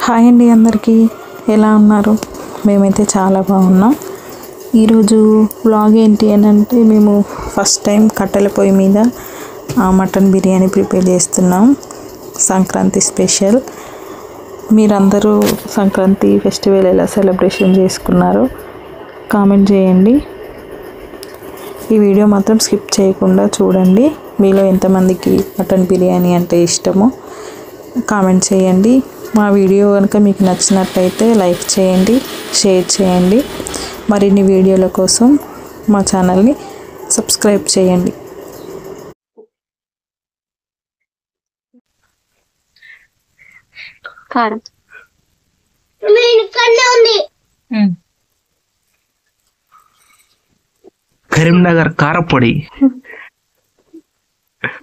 Hi అండి, అందరికీ ఎలా ఉన్నారు? మేమైతే చాలా బాగున్నాం. ఈరోజు వ్లాగ్ ఏంటి అని అంటే, మేము ఫస్ట్ టైం కట్టెల పొయ్యి మీద మటన్ బిర్యానీ ప్రిపేర్ చేస్తున్నాం. సంక్రాంతి స్పెషల్. మీరందరూ సంక్రాంతి ఫెస్టివల్ ఎలా సెలబ్రేషన్ చేసుకున్నారో కామెంట్ చేయండి. ఈ వీడియో మాత్రం స్కిప్ చేయకుండా చూడండి. మీలో ఎంతమందికి మటన్ బిర్యానీ అంటే ఇష్టమో కామెంట్ చేయండి. మా వీడియో కనుక మీకు నచ్చినట్లయితే లైక్ చేయండి, షేర్ చేయండి. మరిన్ని వీడియోల కోసం మా ఛానల్ని సబ్స్క్రైబ్ చేయండి. కారం కరీంనగర్ కారపొడి,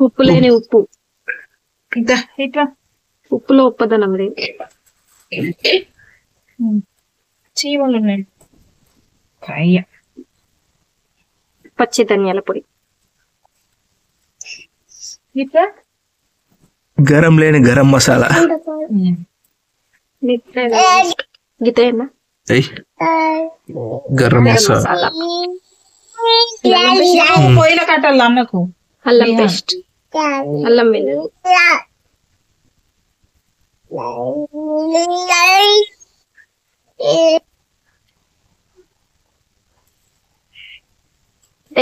ఉప్పు లేని ఉప్పు, ఉప్పులో ఉప్పదనం లేదు. చీమలు ఉన్నాయి. పచ్చి ధనియాల పొడి, గరం లేని గరం మసాలా, గితేనా గరం మసాలా, పోయిన కట్టాలి అన్నకు. అల్లం పేస్ట్, అల్లం వెల్లుల్లి,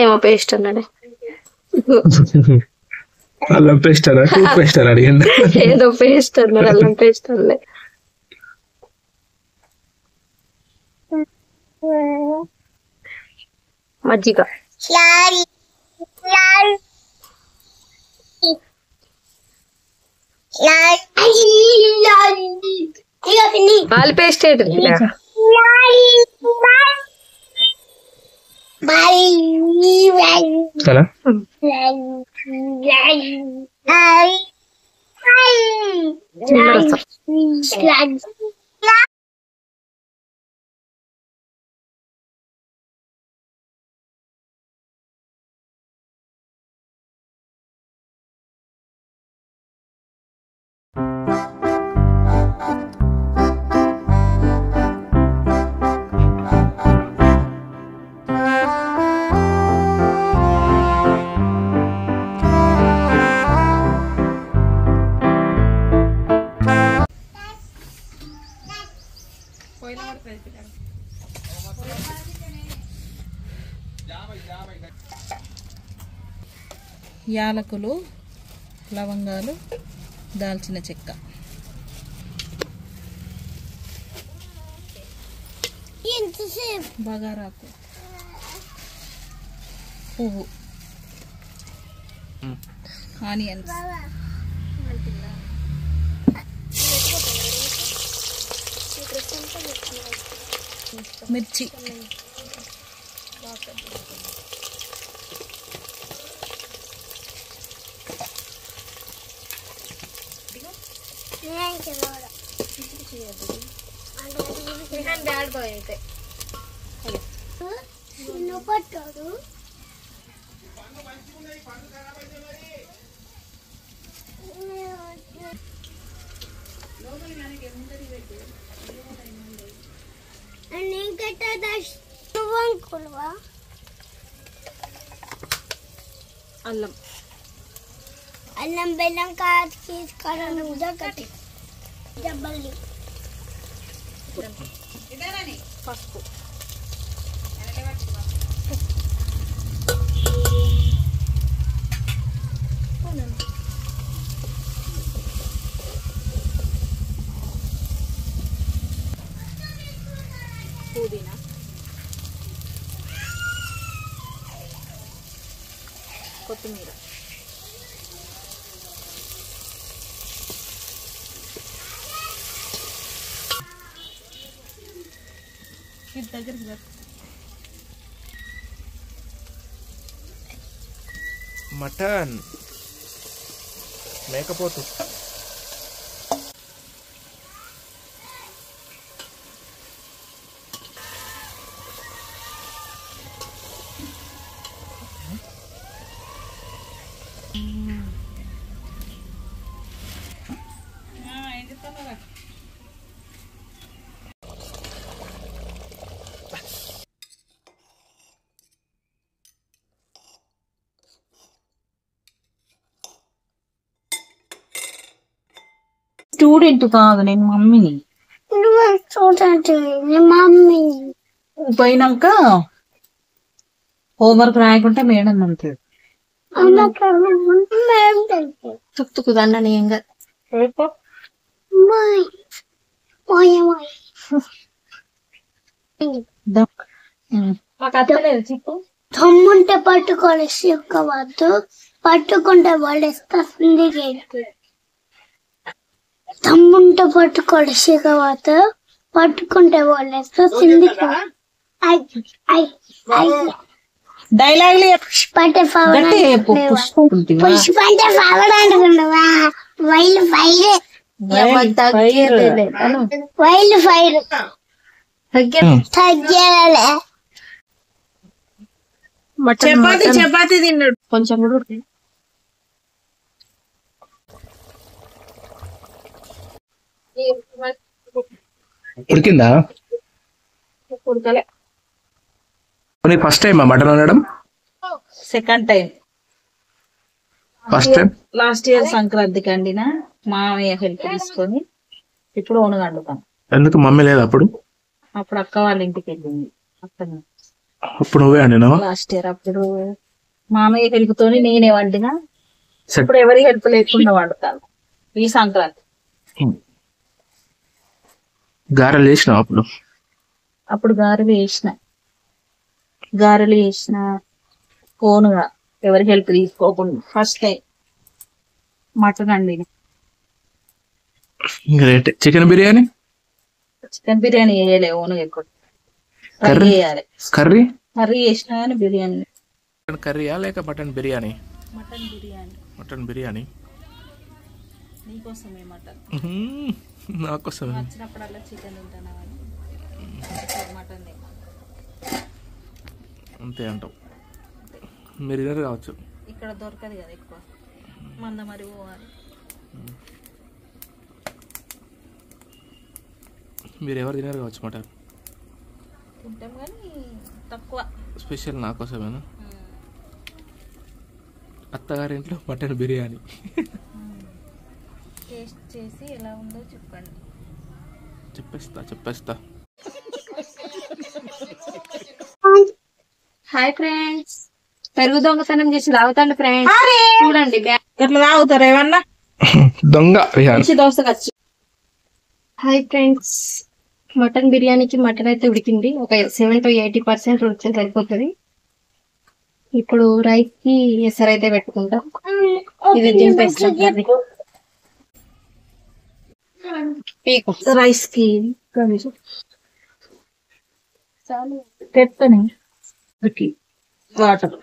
ఏమో పేస్ట్ అన్నాడే. అల్లం పేస్ట్ అన్నా, టూత్ పేస్ట్ అని అడిగింది. ఏదో పేస్ట్ అన్నాడు, అల్లం పేస్ట్ అన్నలే. మజ్జిగ, ఆలు పేస్ట్ చాలా యాలకులు, లవంగాలు, దాల్చిన చెక్క, బగారాకు, పువ్వు, ఆనియన్స్, మిర్చి, అల్లం, అల్లం బెల్లం కారం ఉదకటి జబ్బల్లి పసుపు, పుదీనా, కొత్తిమీర, మటన్ మేకపోతు, స్టూడెంట్ కాదు, నేను మమ్మీని. నువ్వు చూడండి మమ్మీ పోయినాక హోంవర్క్ రాయకుంటే మేడం అంటాడు. తుక్తుకు దండని ఏం కాదు. చెప్పు. తమ్ముంటే పట్టుకొని సిక్కవద్దు, పట్టుకుంటే పడేస్తా సిందికి. తమ్ముంటే పట్టుకొని సిక్కవద్దు, పట్టుకుంటే పడేస్తా సిందికి. డైలాగ్ పుష్పంటే పవర్ అనుకున్నావా? వైల్డ్ ఫైర్, వైల్డ్ ఫైర్ తగ్గలే. చపాతి తిన్నాడు కొంచెం కూడా. ఉడికిందా? ఉడకలే. ఫస్ట్ టైం మటన్ వండడం? Second time. First time last year సంక్రాంతికి అండిన, మామయ్య హెల్ప్ తీసుకొని ఇప్పుడు ఓనుగా వండుతాను. ఎందుకు మమ్మీ లేదు అప్పుడు? అప్పుడు అక్క వాళ్ళ ఇంటికి వెళ్ళింది. అక్కడ అప్పుడు నువ్వే వండినావా? లాస్ట్ ఇయర్ అప్పుడు మామయ్య హెల్ప్ తోని నేనే వండినా. ఇప్పుడు ఎవరి హెల్ప్ లేకుండా వండుతాను ఈ సంక్రాంతి. గారెలు చేసినావు అప్పుడు? అప్పుడు గారెలు వేసిన ఓనుగా, ఎవరి హెల్ప్ తీసుకోకుండా. ఫస్ట్ టైం మటన్ అండిన. గ్రేట్. చికెన్ బిర్యానీ వేయలే, ఓనుగా ఎక్కువ కర్రీ వేయాలి. కర్రీ కర్రీ చేసినా కానీ బిర్యానీ. కర్రీయా లేక మటన్ బిర్యానీ? మటన్ బిర్యానీ నీకోసమే. మటన్ నాకోసం వచ్చినప్పుడల్లా చికెన్ తింటానా, మటన్ అంతే అంటావు. మీరు తినరు కావచ్చు. ఇక్కడ దొరకదు కదా ఎక్కువ, మంద మరి పోవాలి. మీరు ఎవరు తినరు కావచ్చు మటన్? తింటాం కానీ తక్కువ. స్పెషల్ నా కోసమేనా? అత్తగారింట్లో మటన్ బిర్యానీ. టేస్ట్ చేసి ఎలా ఉందో చెప్పండి. చెప్పేస్తా. హాయ్ ఫ్రెండ్స్, పెరుగు దొంగతనం చేసి తాగుతాండి ఫ్రెండ్స్. చూడండి ఎట్లా తాగుతారు ఏమన్నా దొంగ దోసకొచ్చి. హాయ్ ఫ్రెండ్స్, మటన్ బిర్యానీకి మటన్ అయితే ఉడికింది. ఒక 70 to 80% ఉడికితే సరిపోతుంది. ఇప్పుడు రైస్ కి ఎసరు అయితే పెట్టుకుంటాం. ఇది దింపేస్తాం. రైస్ కి పెప్పని వాటర్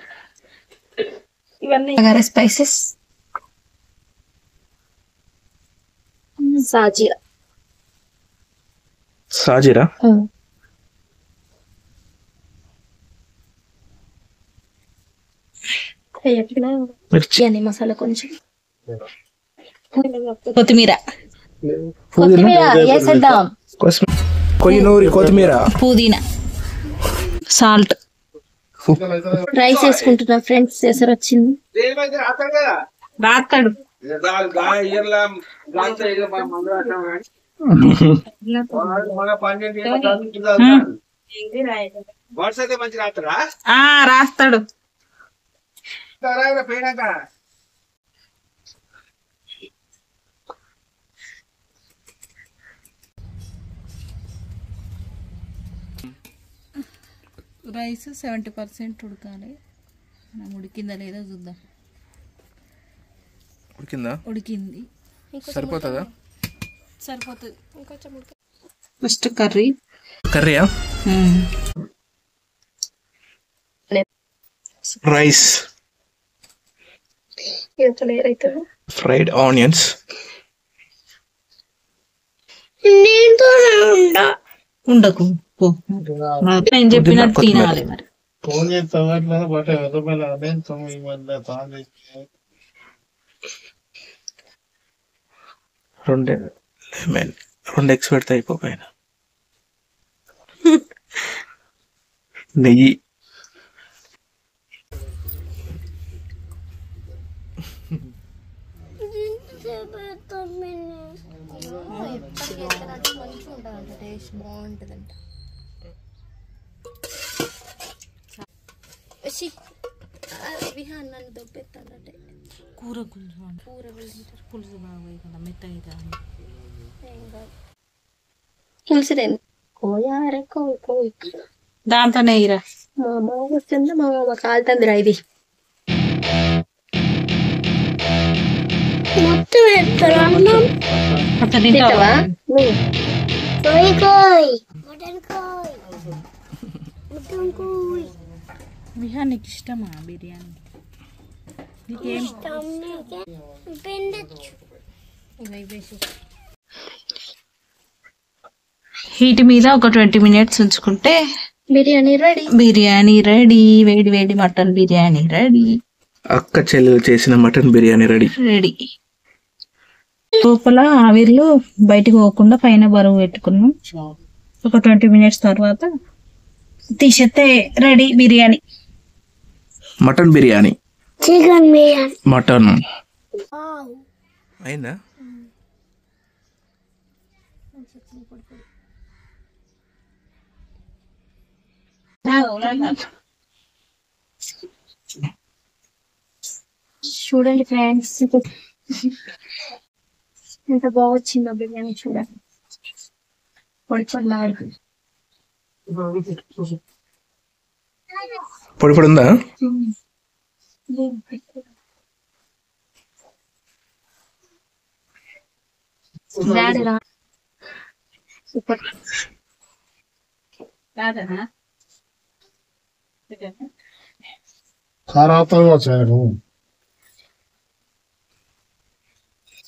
ఇవన్నీ స్పైసెస్, సాజీరా బిర్యానీ మసాలా, కొంచెం కొత్తిమీర వేసేద్దాం. కొయ్యనూరి కొత్తిమీర, పుదీనా, సాల్ట్. రైస్ వేసుకుంటున్నాం ఫ్రెండ్స్. ఎసరు వచ్చింది. రాస్తాడు రాస్తాడు. రైస్ 70% ఉడకాలి. ఉడికిందా లేదా చూద్దాం. ఉడికింది. సరిపోతుందా? సరిపోతుంది. ఫస్ట్ కర్రీయా? Rice, fried onions. ఉండకు నేను చెప్పినట్టు తినాలి మరి. రెండు ఎగ్స్ పెడితే అయిపోయిన. నెయ్యి, ఇప్పటికి ఎత్తనట్టు మంచిగా ఉంటుందంట, టేస్ట్ బాగుంటుందంట. విహాన్ నన్ను దొబ్బెత్తాడంటే కూర పులుసు బాగా వేయకుండా మెత్తగా ఏం కాదు. పులుసులేండి కోయారే కోయి కోయి. దాంతోనే ఇరా మా అమ్మ వస్తుంది, మా అమ్మ కాలుతుందిరా ఇది. మొత్తం ఎత్తారు అన్నం. తింటావా నువ్వు? కోయి కోయి మటన్ కోయి మటన్ కోయి విహాన్ నీకు ఇష్టమా బిర్యానీ? నీకేం పిండచ్చు. హీట్ మీద ఒక 20 minutes ఉంచుకుంటే బిర్యానీ రెడీ. బిర్యానీ రెడీ. వేడి వేడి మటన్ బిర్యానీ రెడీ. అక్క చెల్లెలు చేసిన మటన్ బిర్యానీ రెడీ. లోపల ఆవిర్లు బయటకు పోకుండా పైన బరువు పెట్టుకున్నాం. ఒక 20 minutes తర్వాత తీసేస్తే ready biryani. Mutton biryani, chicken biryani. Mutton అయిందా? చూడండి ఫ్రెండ్స్, ఎంత బాగా వచ్చిందో బిర్యానీ. చూడండి పొడి పొడిలాడు. పొడి పొడి ఉందా? సూపర్.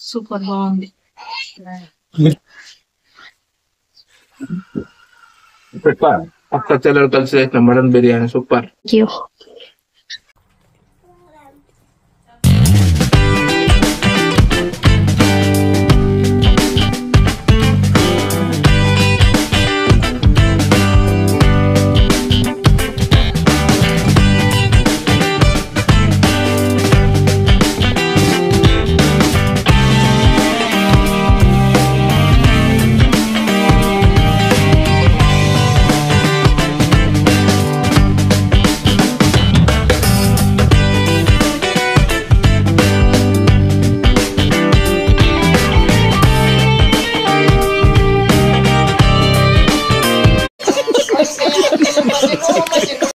సూపర్ బాగుంది. అక్క చెల్లెలు కలిసి చేసిన మటన్ బిర్యానీ సూపర్.